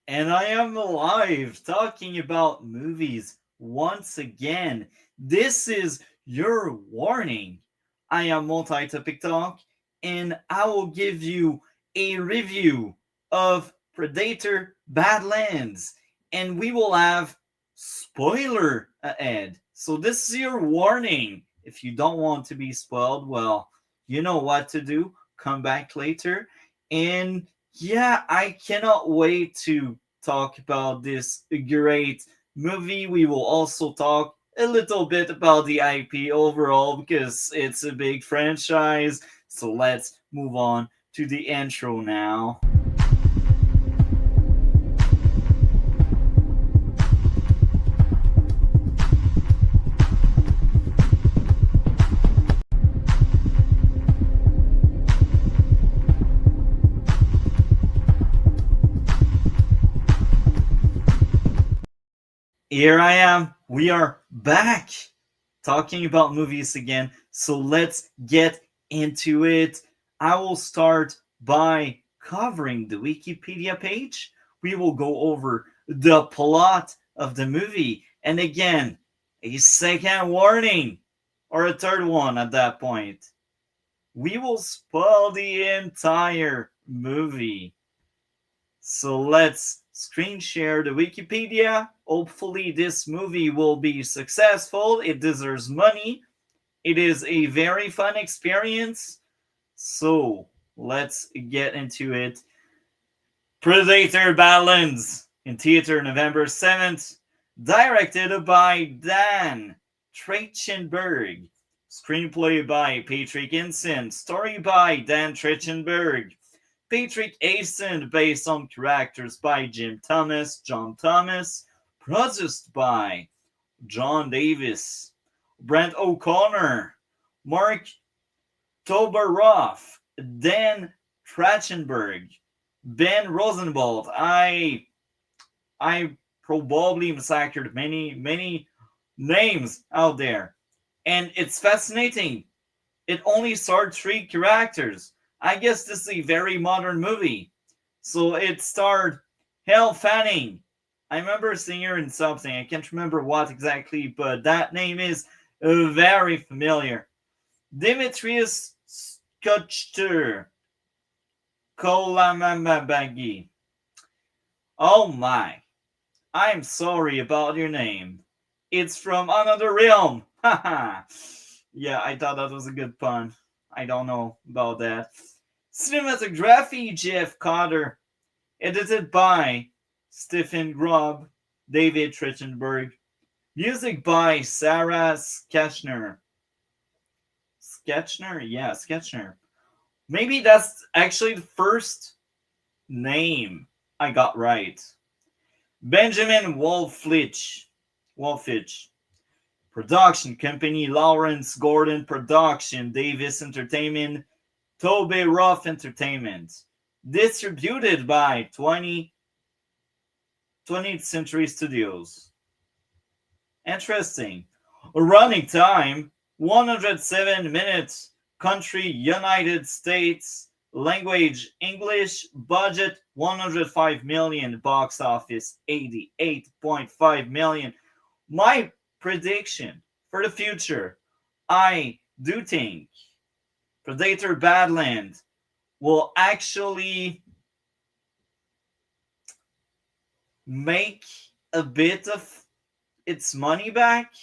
And I am alive talking about movies once again. This is your warning. I am Multi-Topic Talk, and I will give you a review of Predator Badlands. And we will have spoiler ahead. So this is your warning. If you don't want to be spoiled, well, you know what to do. Come back later. And yeah, I cannot wait to talk about this great movie. We will also talk a little bit about the IP overall because it's a big franchise. So let's move on to the intro now. Here I am. We are back talking about movies again. So let's get into it. I will start by covering the Wikipedia page. We will go over the plot of the movie. And again, a second warning, or a third one at that point. We will spoil the entire movie. So let's screen share the Wikipedia. Hopefully, this movie will be successful. It deserves money. It is a very fun experience. So let's get into it. Predator Badlands in theater November 7th. Directed by Dan Trachtenberg. Screenplay by Patrick Hinson. Story by Dan Trachtenberg. Patrick Asen, based on characters by John Thomas, produced by John Davis, Brent O'Connor, Mark Toberoff, Dan Trachtenberg, Ben Rosenwald. I probably massacred many names out there, and it's fascinating. It only starred three characters. I guess this is a very modern movie. So it starred Elle Fanning. I remember seeing her in something. I can't remember what exactly, but that name is very familiar. Demetrius Skutcher. Kolamamabagi. Oh my. I'm sorry about your name. It's from another realm. Haha. Yeah, I thought that was a good pun. I don't know about that. Cinematography, Jeff Cotter. Edited by Stephen Grubb, David Trachtenberg. Music by Sarah Sketchner. Sketchner? Yeah, Sketchner. Maybe that's actually the first name I got right. Benjamin Wolfich. Production company Lawrence Gordon Production, Davis Entertainment, Toby Ruff Entertainment. Distributed by 20th Century Studios. Interesting. Running time 107 minutes. Country United States. Language English. Budget 105 million. Box office 88.5 million. My prediction for the future, I do think Predator Badlands will actually make a bit of its money back.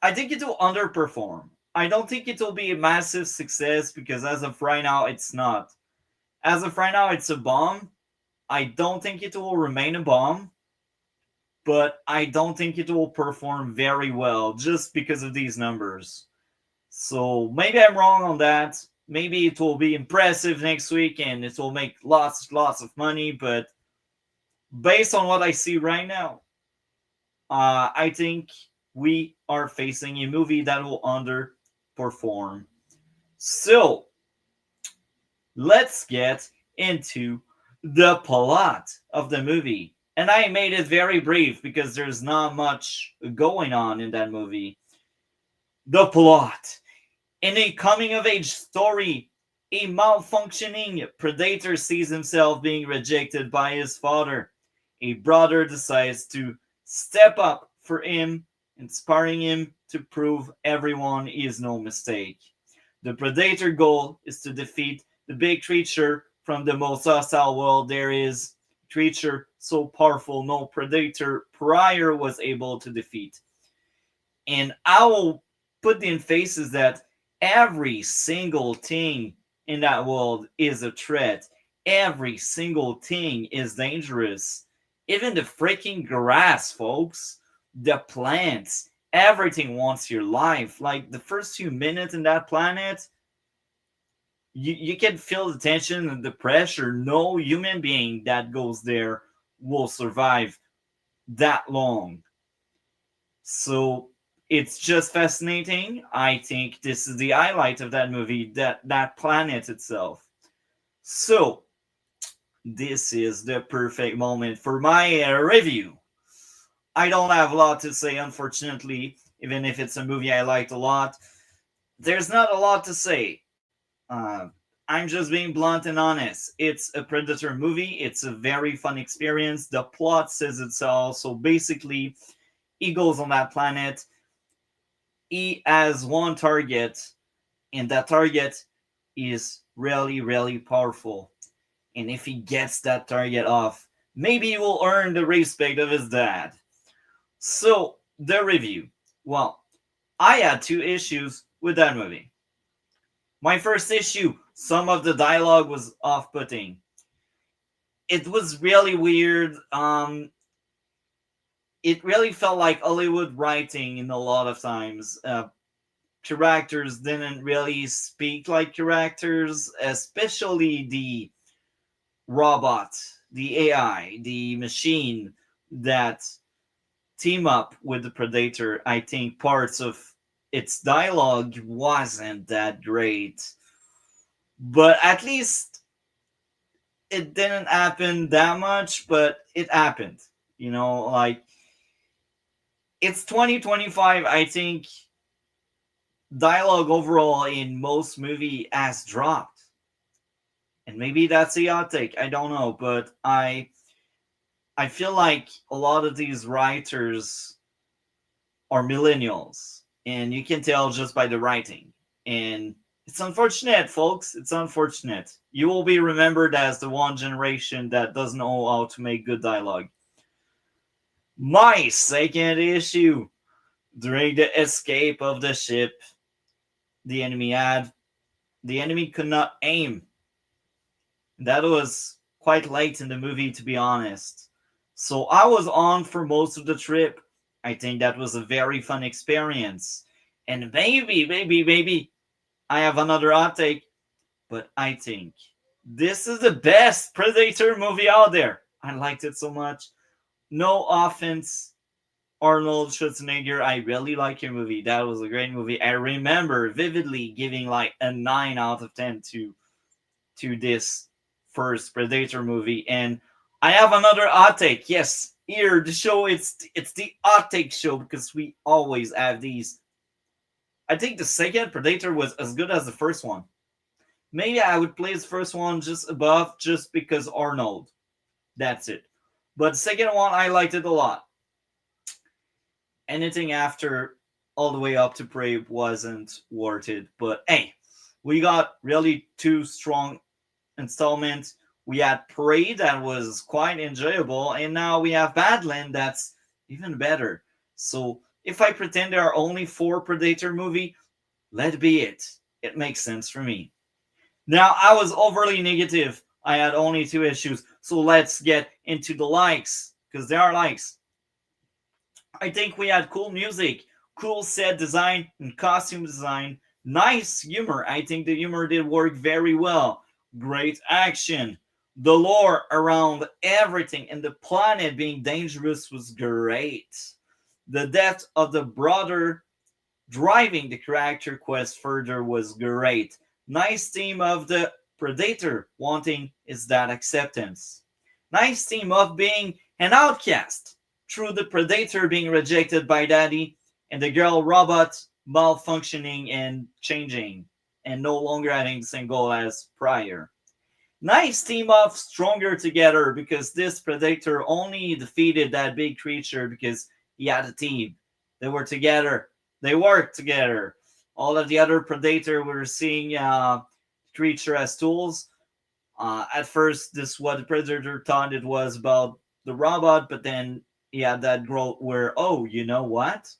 I think it will underperform. I don't think it will be a massive success because as of right now, it's not. As of right now, it's a bomb. I don't think it will remain a bomb, but I don't think it will perform very well just because of these numbers. So maybe I'm wrong on that. Maybe it will be impressive next week and it will make lots of money, but based on what I see right now, I think we are facing a movie that will underperform. So let's get into the plot of the movie. And I made it very brief because there's not much going on in that movie. The plot. In a coming of age story, a malfunctioning predator sees himself being rejected by his father. A brother decides to step up for him, inspiring him to prove everyone is no mistake. The predator goal is to defeat the big creature from the most hostile world there is, creature so powerful no predator prior was able to defeat. And I will put the emphasis that every single thing in that world is a threat. Every single thing is dangerous. Even the freaking grass, folks. The plants. Everything wants your life. Like the first few minutes in that planet, you can feel the tension and the pressure. No human being that goes there will survive that long. So it's just fascinating. I think this is the highlight of that movie, that planet itself. So this is the perfect moment for my review. I don't have a lot to say, unfortunately, even if it's a movie I liked a lot. There's not a lot to say. I'm just being blunt and honest. It's a Predator movie. It's a very fun experience. The plot says it's all. So basically, he goes on that planet. He has one target, and that target is really, really powerful. And if he gets that target off, maybe he will earn the respect of his dad. So, the review. Well, I had two issues with that movie. My first issue, some of the dialogue was off putting. It was really weird. It really felt like Hollywood writing in a lot of times. Characters didn't really speak like characters, especially the robot, the AI, the machine that team up with the Predator. I think parts of its dialogue wasn't that great, but at least it didn't happen that much, but it happened. Like it's 2025. I think dialogue overall in most movie has dropped, and maybe that's a hot take. I don't know, but I feel like a lot of these writers are millennials, and you can tell just by the writing. And it's unfortunate, folks. It's unfortunate. You will be remembered as the one generation that doesn't know how to make good dialogue. My second issue, during the escape of the ship the enemy had, the enemy could not aim. That was quite late in the movie, to be honest. So I was on for most of the trip. I think that was a very fun experience. And maybe, I have another hot take, but I think this is the best Predator movie out there. I liked it so much. No offense, Arnold Schwarzenegger. I really like your movie. That was a great movie. I remember vividly giving like a 9 out of 10 to this first Predator movie. And I have another hot take. Yes, here the show. It's the hot take show because we always have these. I think the second Predator was as good as the first one. Maybe I would place the first one just above, just because Arnold. That's it. But the second one, I liked it a lot. Anything after all the way up to Prey wasn't worth it. But hey, we got really two strong installments. We had Prey that was quite enjoyable, and now we have Badland that's even better. So if I pretend there are only 4 Predator movie, let be it. It makes sense for me. Now I was overly negative. I had only 2 issues. So let's get into the likes, because there are likes. I think we had cool music, cool set design and costume design, nice humor. I think the humor did work very well. Great action. The lore around everything and the planet being dangerous was great. The depth of the brother driving the character quest further was great. Nice theme of the predator wanting is that acceptance. Nice theme of being an outcast through the predator being rejected by daddy and the girl robot malfunctioning and changing and no longer having the same goal as prior. Nice team up stronger together because this predator only defeated that big creature because he had a team. They were together. They worked together. All of the other predator were seeing creature as tools. At first, this what the predator thought it was about the robot, but then he had that growth where, oh, you know what?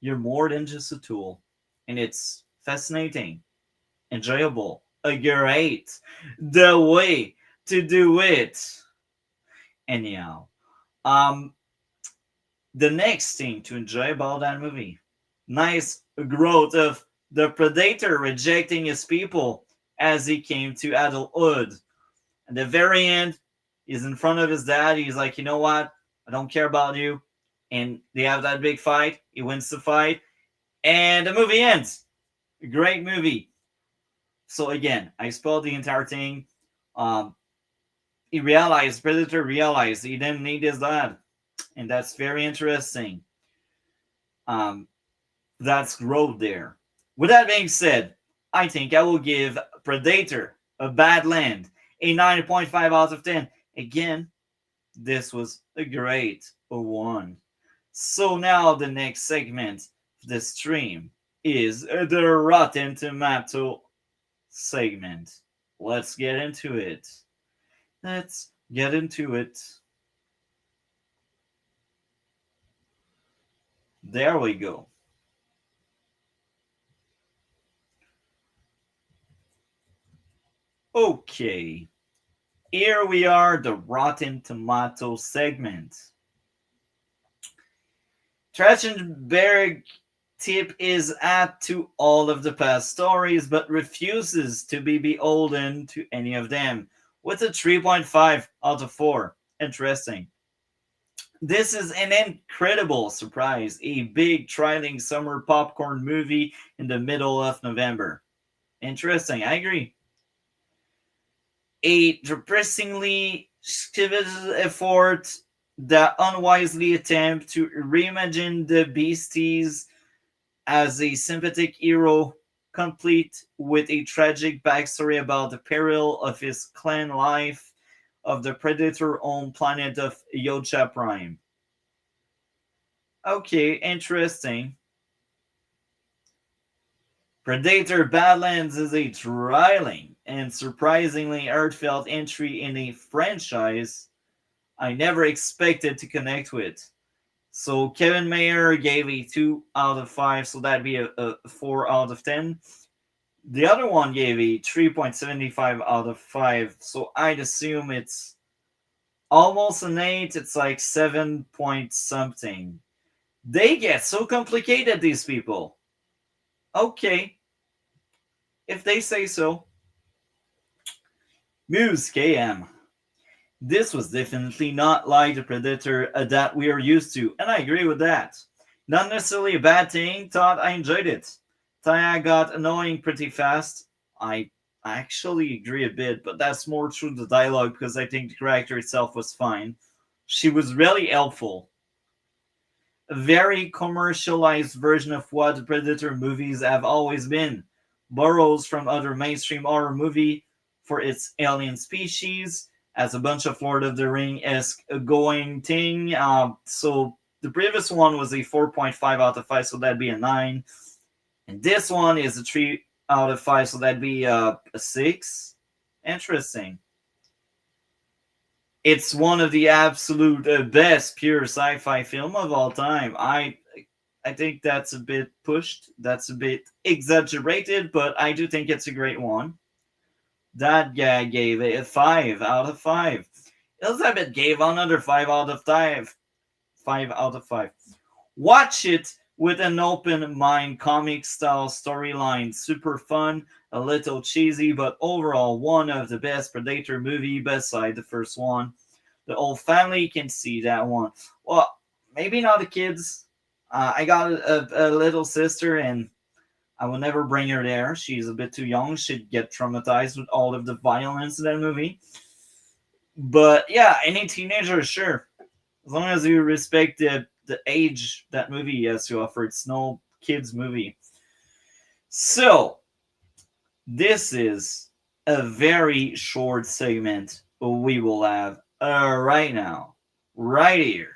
You're more than just a tool, and it's fascinating, enjoyable, a great, the way to do it. Anyhow, um, the next thing to enjoy about that movie, nice growth of the predator rejecting his people as he came to adulthood. At the very end, he's in front of his dad. He's like, you know what? I don't care about you. And they have that big fight. He wins the fight, and the movie ends. Great movie. So again, I spoiled the entire thing. Um, Predator realized he didn't need his dad, and that's very interesting. Um, that's growth there. With that being said, I think I will give Predator a Badland a 9.5 out of 10. Again, this was a great one. So now the next segment of the stream is the Rotten Tomato segment. Let's get into it. Let's get into it. There we go. Okay, here we are, the Rotten Tomato segment. Trachtenberg tip is add to all of the past stories, but refuses to be beholden to any of them, with a 3.5 out of 4. Interesting. This is an incredible surprise, a big trailing summer popcorn movie in the middle of November. Interesting, I agree. A depressingly scripted effort that unwisely attempt to reimagine the beasties as a sympathetic hero, complete with a tragic backstory about the peril of his clan life of the predator-owned planet of Yocha Prime. Okay, interesting. Predator Badlands is a thrilling and surprisingly heartfelt entry in a franchise I never expected to connect with. So Kevin Mayer gave a 2 out of 5, so that'd be a 4 out of 10. The other one gave a 3.75 out of 5, so I'd assume it's almost an 8. It's like 7 point something. They get so complicated, these people. Okay, if they say so. Muse KM. This was definitely not like the Predator that we are used to, and I agree with that. Not necessarily a bad thing, thought I enjoyed it. Taya got annoying pretty fast. I actually agree a bit, but that's more through the dialogue because I think the character itself was fine. She was really helpful. A very commercialized version of what the Predator movies have always been. Borrows from other mainstream horror movie for its alien species, as a bunch of Lord of the Ring esque going thing. So the previous one was a 4.5 out of 5, so that'd be a 9. And this one is a 3 out of 5, so that'd be a 6. Interesting. It's one of the absolute best pure sci-fi film of all time. I think that's a bit pushed. That's a bit exaggerated, but I do think it's a great one. That guy gave it a 5 out of 5. Elizabeth gave another 5 out of 5. 5 out of 5. Watch it with an open mind, comic style storyline. Super fun, a little cheesy, but overall one of the best Predator movie beside the first one. The whole family can see that one. Well, maybe not the kids. I got a little sister, and I will never bring her there. She's a bit too young. She'd get traumatized with all of the violence in that movie. But yeah, any teenager, sure. As long as you respect the age that movie has to offer. It's no kids movie. So this is a very short segment we will have right now, right here.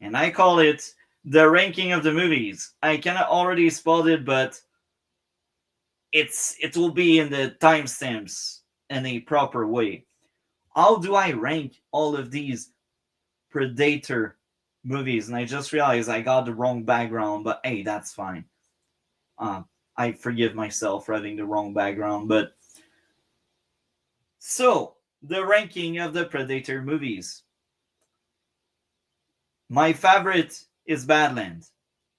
And I call it the ranking of the movies. I cannot already spell it, but it will be in the timestamps in a proper way. How do I rank all of these Predator movies? And I just realized I got the wrong background, but hey, that's fine. I forgive myself for having the wrong background, but so the ranking of the Predator movies. My favorite is Badlands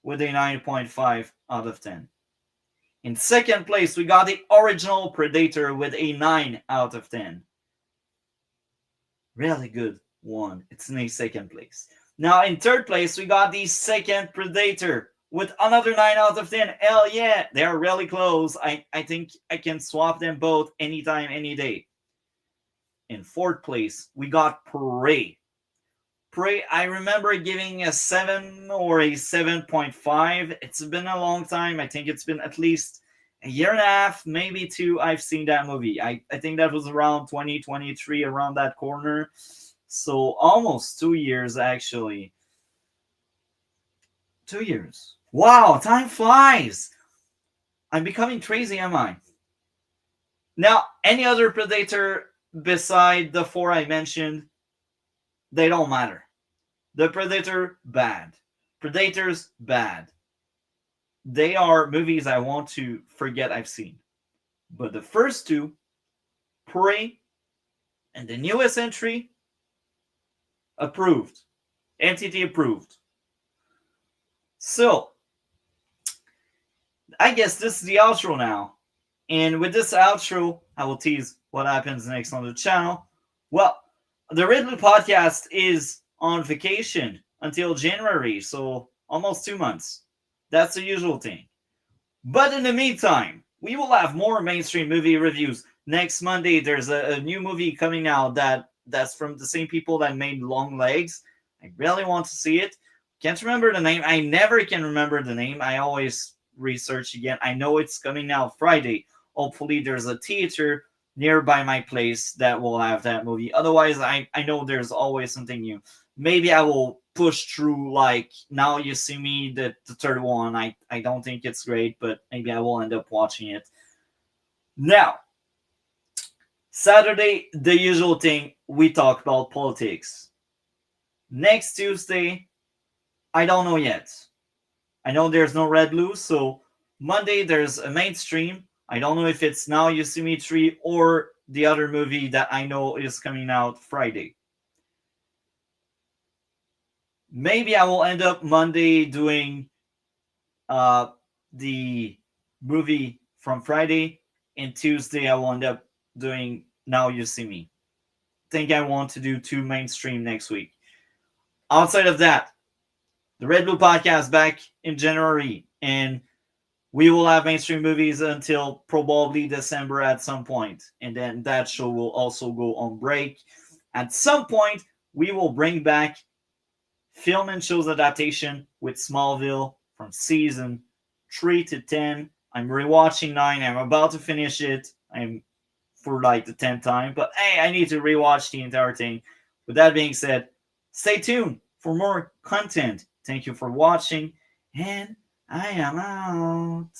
with a 9.5 out of 10. In second place, we got the original Predator with a 9 out of 10. Really good one. It's in a second place. Now, in third place, we got the second Predator with another 9 out of 10. Hell yeah, they are really close. I think I can swap them both anytime, any day. In fourth place, we got Prey. Prey, I remember giving a 7 or a 7.5. It's been a long time. I think it's been at least a year and a half, maybe two, I've seen that movie. I think that was around 2023, around that corner. So almost 2 years, actually. 2 years. Wow, time flies. I'm becoming crazy, am I? Now, any other Predator beside the four I mentioned, they don't matter. The Predator, bad. Predators, bad. They are movies I want to forget I've seen. But the first two, Prey and the newest entry, approved. Entity approved. So, I guess this is the outro now. And with this outro, I will tease what happens next on the channel. Well, the Ridley podcast is on vacation until January, so almost 2 months. That's the usual thing. But in the meantime, we will have more mainstream movie reviews. Next Monday, there's a new movie coming out that's from the same people that made Long Legs. I really want to see it. Can't remember the name. I never can remember the name. I always research again. I know it's coming out Friday. Hopefully, there's a theater nearby my place that will have that movie. Otherwise, I know there's always something new. Maybe I will push through, like, Now You See Me, the third one. I don't think it's great, but maybe I will end up watching it. Now, Saturday, the usual thing, we talk about politics. Next Tuesday, I don't know yet. I know there's no Red Blue, so Monday there's a mainstream. I don't know if it's Now You See Me 3 or the other movie that I know is coming out Friday. Maybe I will end up Monday doing the movie from Friday, and Tuesday I will end up doing Now You See Me. Think I want to do 2 mainstream next week. Outside of that, the Red Blue podcast back in January, and we will have mainstream movies until probably December at some point, and then that show will also go on break. At some point, we will bring back film and shows adaptation with Smallville from season 3 to 10. I'm rewatching 9. I'm about to finish it. I'm for like the 10th time, but hey, I need to rewatch the entire thing. With that being said, stay tuned for more content. Thank you for watching, and I am out.